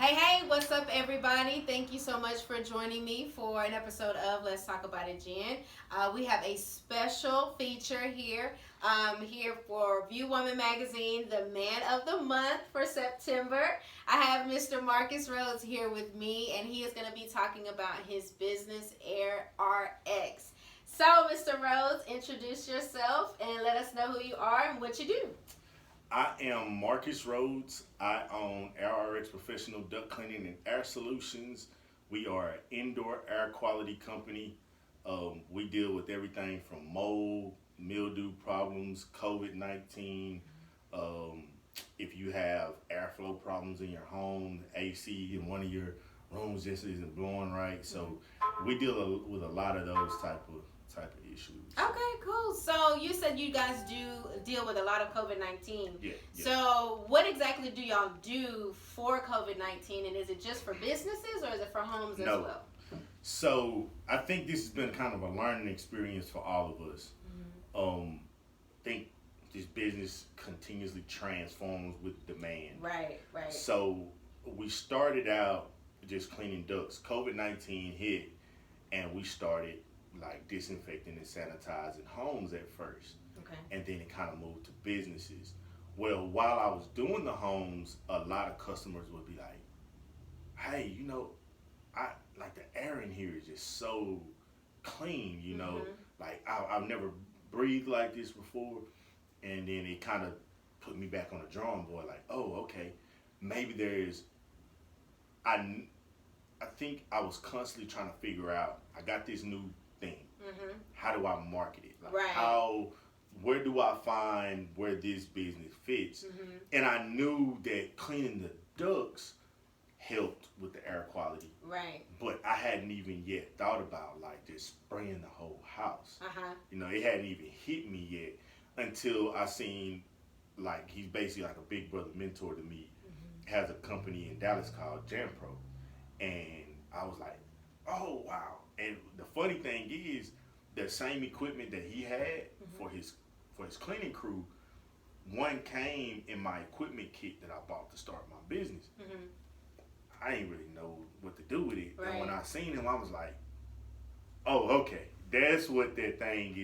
Hey, what's up, everybody? Thank you so much for joining me for an episode of Let's Talk About It, Jen. We have a special feature here for View Woman Magazine, the Man of the Month for September. I have Mr. Marcus Rhodes here with me, and he is going to be talking about his business, Air RX. So, Mr. Rhodes, introduce yourself and let us know who you are and what you do. I am Marcus Rhodes. I own RRX Professional Duct Cleaning and Air Solutions. We are an indoor air quality company. We deal with everything from mold, mildew problems, COVID-19. If you have airflow problems in your home, AC in one of your rooms just isn't blowing right. So we deal with a lot of those type of issues. Okay, cool. So you said you guys do deal with a lot of COVID-19. Yeah. So what exactly do y'all do for COVID-19, and is it just for businesses or is it for homes as well? So I think this has been kind of a learning experience for all of us. I think this business continuously transforms with demand. Right. So we started out just cleaning ducts. COVID-19 hit, and we started like disinfecting and sanitizing homes at first. Okay. And then it kind of moved to businesses. Well, while I was doing the homes, a lot of customers would be like, hey, I like the air in here is just so clean, like I've never breathed like this before. And then it kind of put me back on the drawing board, like, oh, okay, maybe I think I was constantly trying to figure out, I got this new thing. How do I market it? Like, right. Where do I find where this business fits? And I knew that cleaning the ducts helped with the air quality. Right. But I hadn't even yet thought about like just spraying the whole house. It hadn't even hit me yet until I seen, like, he's basically like a big brother mentor to me. Has a company in Dallas called Jampro. And I was like, oh, wow. And the funny thing is, the same equipment that he had for his cleaning crew, one came in my equipment kit that I bought to start my business. I didn't really know what to do with it. Right. And when I seen him, I was like, oh, okay, that's what that thing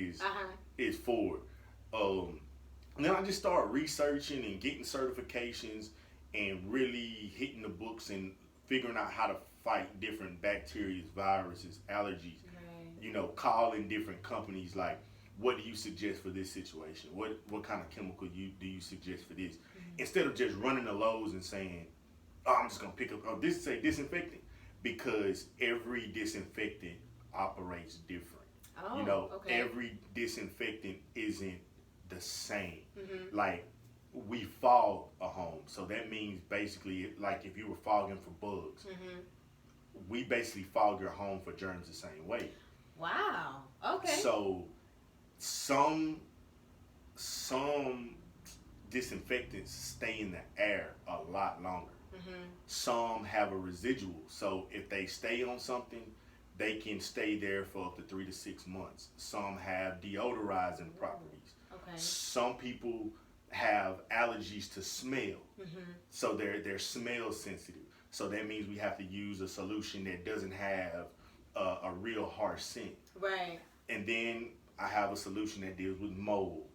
is for. Then I just started researching and getting certifications and really hitting the books and figuring out how to fight different bacteria, viruses, allergies. Right. Calling different companies like, what do you suggest for this situation? What kind of chemical do you suggest for this? Instead of just running to Lowe's and saying, oh, I'm just gonna pick up this say disinfectant, because every disinfectant operates different. Okay. Every disinfectant isn't the same. Like, we fog a home, so that means basically like if you were fogging for bugs, we basically fog your home for germs the same way. Wow. Okay. So some disinfectants stay in the air a lot longer. Some have a residual, so if they stay on something, they can stay there for up to 3 to 6 months. Some have deodorizing properties. Okay. Some people have allergies to smell, so they're smell sensitive. So that means we have to use a solution that doesn't have a real harsh scent. Right. And then I have a solution that deals with mold.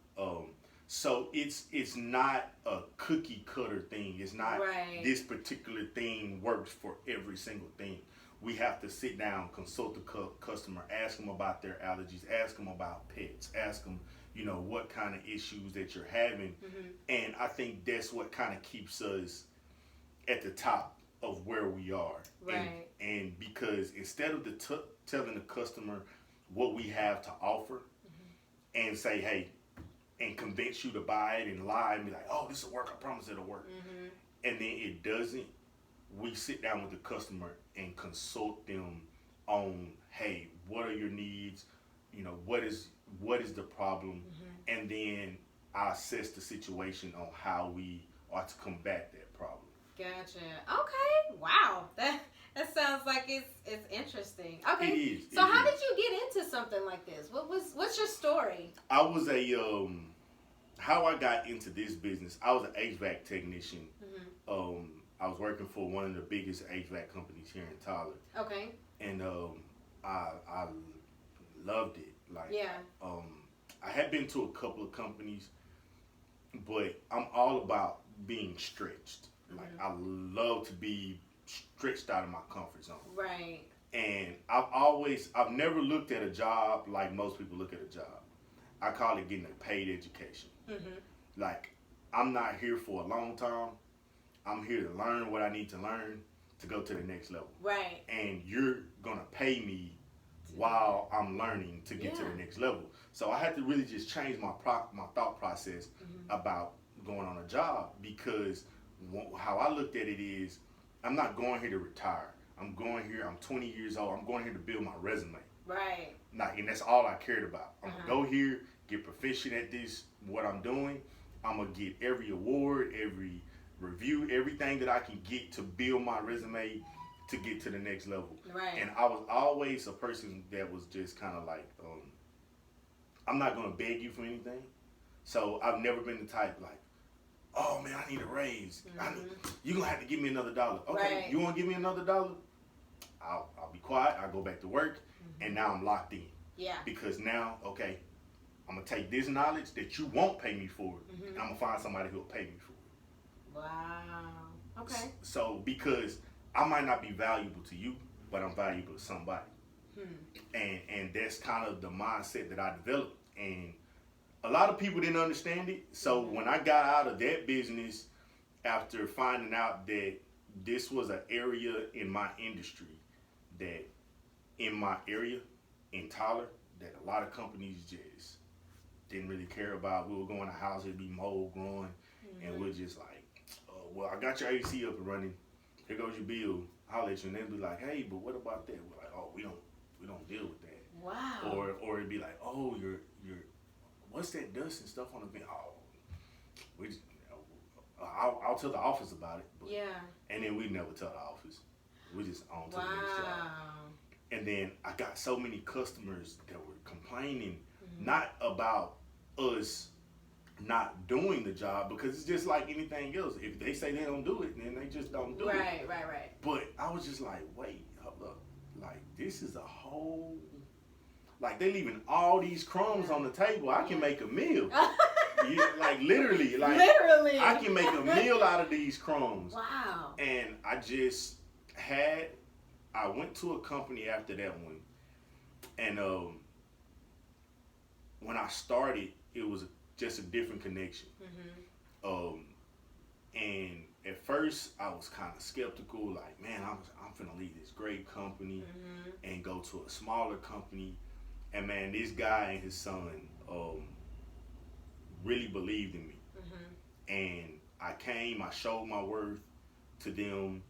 So it's not a cookie cutter thing. It's not this particular thing works for every single thing. We have to sit down, consult the customer, ask them about their allergies, ask them about pets, ask them, what kind of issues that you're having. And I think that's what kind of keeps us at the top of where we are. Right. And because instead of telling the customer what we have to offer and say, hey, and convince you to buy it and lie and be like, oh, this will work, I promise it'll work. And then it doesn't. We sit down with the customer and consult them on, hey, what are your needs? What is the problem? And then I assess the situation on how we are to combat that problem. Gotcha. Okay. Wow. That sounds like it's interesting. Okay. It is. So how did you get into something like this? What's your story? I was how I got into this business. I was an HVAC technician. I was working for one of the biggest HVAC companies here in Tyler. Okay. And I loved it. Like, yeah. I had been to a couple of companies, but I'm all about being stretched. Like, I love to be stretched out of my comfort zone. Right. And I've never looked at a job like most people look at a job. I call it getting a paid education. Like, I'm not here for a long time. I'm here to learn what I need to learn to go to the next level. Right. And you're going to pay me while I'm learning to get to the next level. So I had to really just change my thought process about going on a job, because how I looked at it is, I'm not going here to retire. I'm going here, I'm 20 years old, I'm going here to build my resume. Right. And that's all I cared about. I'm going to go here, get proficient at this, what I'm doing. I'm going to get every award, every review, everything that I can get to build my resume to get to the next level. Right. And I was always a person that was just kind of like, I'm not going to beg you for anything. So I've never been the type like, oh man, I need a raise. You're going to have to give me another $1. Okay, you want to give me another $1? I'll be quiet. I'll go back to work. And now I'm locked in. Yeah. Because now, okay, I'm going to take this knowledge that you won't pay me for, and I'm going to find somebody who will pay me for it. Wow. Okay. So, because I might not be valuable to you, but I'm valuable to somebody. And that's kind of the mindset that I developed. And a lot of people didn't understand it. So when I got out of that business, after finding out that this was an area in my industry, that in my area, in Tyler, that a lot of companies just didn't really care about. We were going to houses, it'd be mold growing, and we're just like, oh, well, I got your AC up and running. Here goes your bill. I'll let you. And they'd be like, hey, but what about that? We're like, oh, we don't deal with that. Wow. Or it'd be like, oh, you're what's that dust and stuff on the vent? Oh, we just, I'll tell the office about it. But, and then we never tell the office. We just on to the next job. And then I got so many customers that were complaining, not about us not doing the job, because it's just like anything else. If they say they don't do it, then they just don't do it. Right. But I was just like, wait, hold up. Like, this is a whole... Like, they leaving all these crumbs on the table. I can make a meal. Like, literally. Like, literally. I can make a meal out of these crumbs. Wow. And I went to a company after that one. And when I started, it was just a different connection. And at first, I was kind of skeptical. Like, man, I'm finna leave this great company and go to a smaller company. And man, this guy and his son really believed in me. And I showed my worth to them,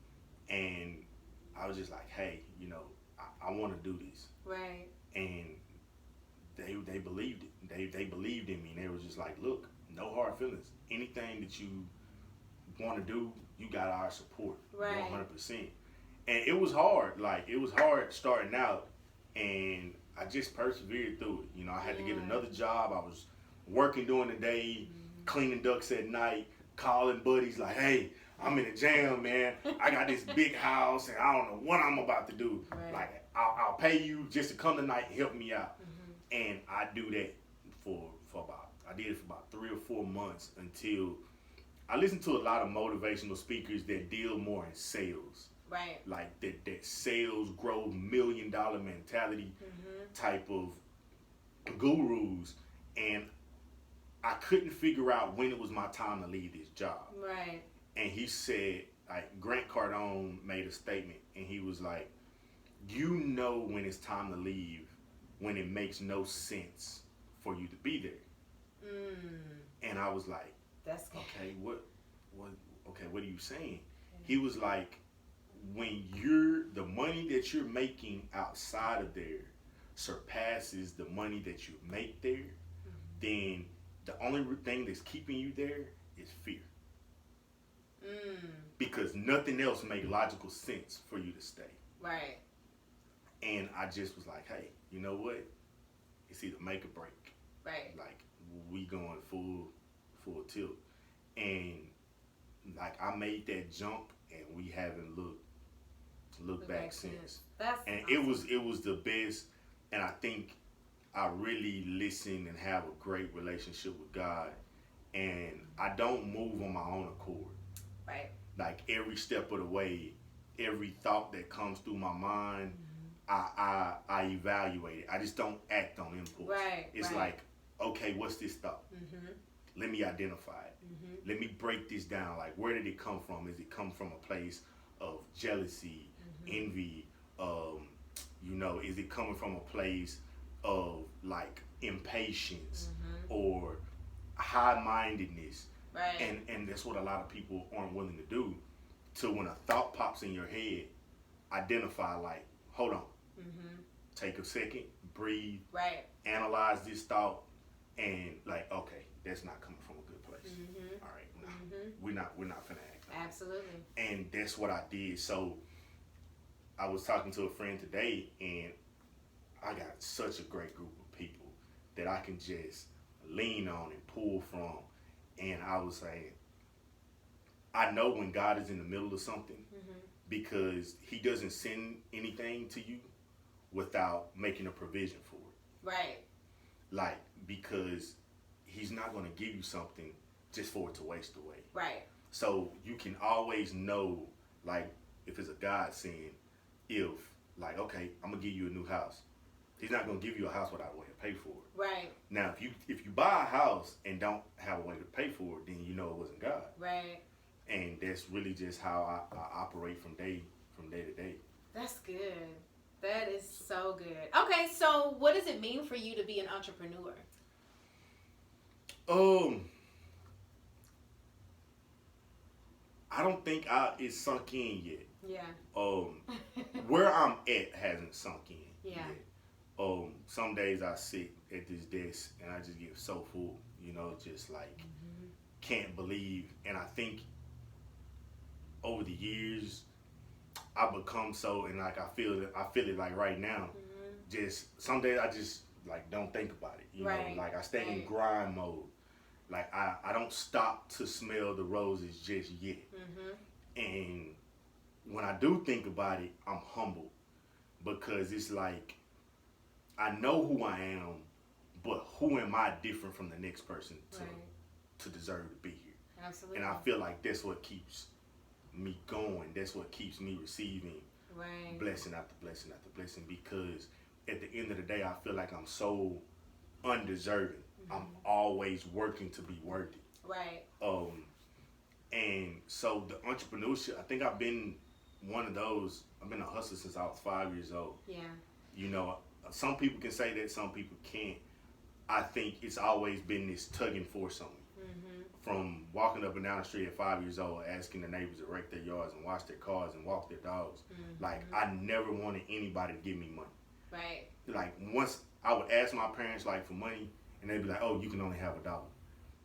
and I was just like, hey, I want to do this. Right. And they believed it. They believed in me, and they was just like, look, no hard feelings. Anything that you want to do, you got our support. Right. 100%. And it was hard. Like, it was hard starting out, and I just persevered through it. I had to get another job. I was working during the day, cleaning ducts at night, calling buddies like, hey, I'm in a jam, man. I got this big house, and I don't know what I'm about to do. Right. Like, I'll pay you just to come tonight and help me out. And I do that I did it for about 3 or 4 months, until I listened to a lot of motivational speakers that deal more in sales. Right. Like that sales growth, $1 million mentality type of gurus. And I couldn't figure out when it was my time to leave this job. Right. And he said, like, Grant Cardone made a statement, and he was like, when it's time to leave, when it makes no sense for you to be there. And I was like, that's okay, what are you saying? He was like, when the money that you're making outside of there surpasses the money that you make there, then the only thing that's keeping you there is fear. Because nothing else makes logical sense for you to stay. Right. And I just was like, hey, you know what? It's either make or break. Right. Like, we going full tilt. And like, I made that jump, and we haven't looked back since. That's and awesome. it was the best, and I think I really listen and have a great relationship with God, and I don't move on my own accord. Right. Like every step of the way, every thought that comes through my mind, I evaluate it. I just don't act on impulse. Right. It's right. like, okay, what's this thought? Let me identify it. Let me break this down. Like, where did it come from? Is it come from a place of jealousy, envy? Is it coming from a place of like impatience or high-mindedness? Right. And that's what a lot of people aren't willing to do. So when a thought pops in your head, identify, like, hold on, take a second, breathe, Right. analyze this thought, and like, okay, that's not coming from a good place. All right, nah, we're not finna act. Absolutely. And that's what I did. So I was talking to a friend today, and I got such a great group of people that I can just lean on and pull from. And I was saying, I know when God is in the middle of something because he doesn't send anything to you without making a provision for it. Right. Like, because he's not going to give you something just for it to waste away. Right. So you can always know, like, if it's a God saying, if, like, okay, I'm going to give you a new house. He's not going to give you a house without a way to pay for it. Right. Now, if you buy a house and don't have a way to pay for it, then you know it wasn't God. Right. And that's really just how I operate from day to day. That's good. That is so good. Okay, so what does it mean for you to be an entrepreneur? I don't think it's sunk in yet. Yeah. Where I'm at hasn't sunk in Yeah. yet. Some days I sit at this desk and I just get so full, just like can't believe. And I think over the years I become so, and like I feel it like right now. Just some days I just like don't think about it. You know, like I stay in grind mode. Like I don't stop to smell the roses just yet. And when I do think about it, I'm humbled because it's like I know who I am, but who am I different from the next person to deserve to be here? Absolutely. And I feel like that's what keeps me going. That's what keeps me receiving blessing after blessing after blessing, because at the end of the day, I feel like I'm so undeserving. I'm always working to be worthy. Right. And so the entrepreneurship, I think I've been one of those. I've been a hustler since I was 5 years old. Yeah. Some people can say that, some people can't. I think it's always been this tugging force on me. From walking up and down the street at 5 years old, asking the neighbors to rake their yards and wash their cars and walk their dogs. Like, I never wanted anybody to give me money. Right. Like, once I would ask my parents, like, for money, and they'd be like, oh, you can only have $1.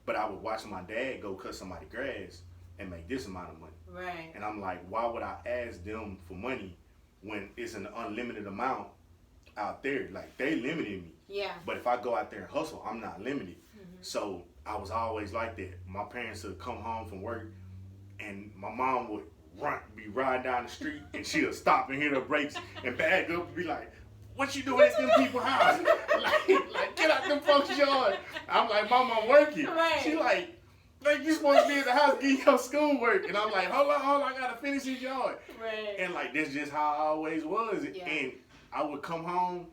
But I would watch my dad go cut somebody's grass and make this amount of money. Right. And I'm like, why would I ask them for money when it's an unlimited amount out there? Like, they limited me. Yeah. But if I go out there and hustle, I'm not limited. So I was always like that. My parents would come home from work, and my mom would be riding down the street, and she'll stop and hit her brakes and back up and be like, what you doing at them people's house? like, get out them folks' yard. I'm like, Mom, I'm working. Right. She like you supposed to be at the house getting your schoolwork. And I'm like, hold on, I gotta finish this yard. Right. And like, that's just how I always was. Yeah. And I would come home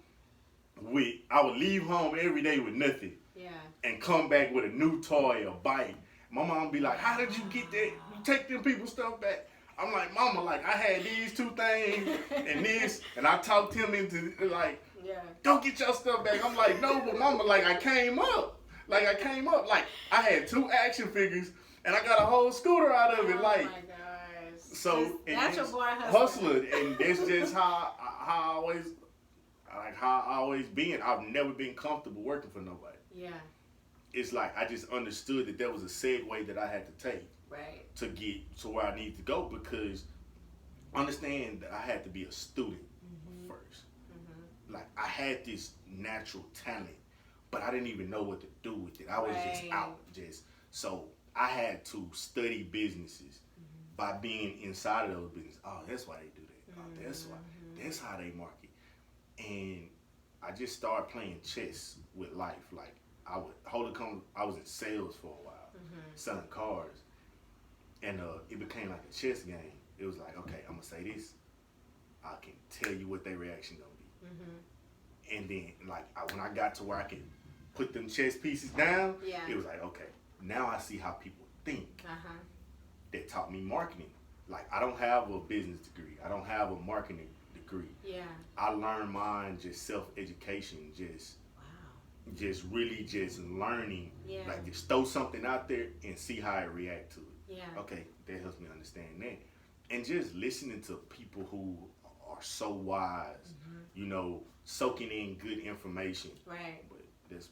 I would leave home every day with nothing. Yeah. And come back with a new toy, a bike. My mom be like, how did you get that? You take them people's stuff back. I'm like, Mama, like, I had these 2 things and this, and I talked him into, like, don't get your stuff back. I'm like, no, but Mama, like, I came up. Like, I had 2 action figures, and I got a whole scooter out of it. Like, oh my gosh. So, that's your boy hustler. And that's just how I always been. I've never been comfortable working for nobody. Yeah. It's like I just understood that there was a segue that I had to take to get to where I need to go, because understand that I had to be a student first. Like, I had this natural talent, but I didn't even know what to do with it. I was just out. So I had to study businesses by being inside of those businesses, oh, that's why they do that. Oh, that's why. That's how they market. And I just started playing chess with life. Like I would I was in sales for a while, selling cars, and it became like a chess game. It was like, okay, I'm gonna say this. I can tell you what their reaction gonna be. And then, like, when I got to where I could put them chess pieces down, it was like, okay, now I see how people think. That taught me marketing. Like, I don't have a business degree. I don't have a marketing degree. I learned mine just self-education, just really just learning. Like, just throw something out there and see how I react to it. Okay, that helps me understand that. And just listening to people who are so wise, you know, soaking in good information. Right. But that's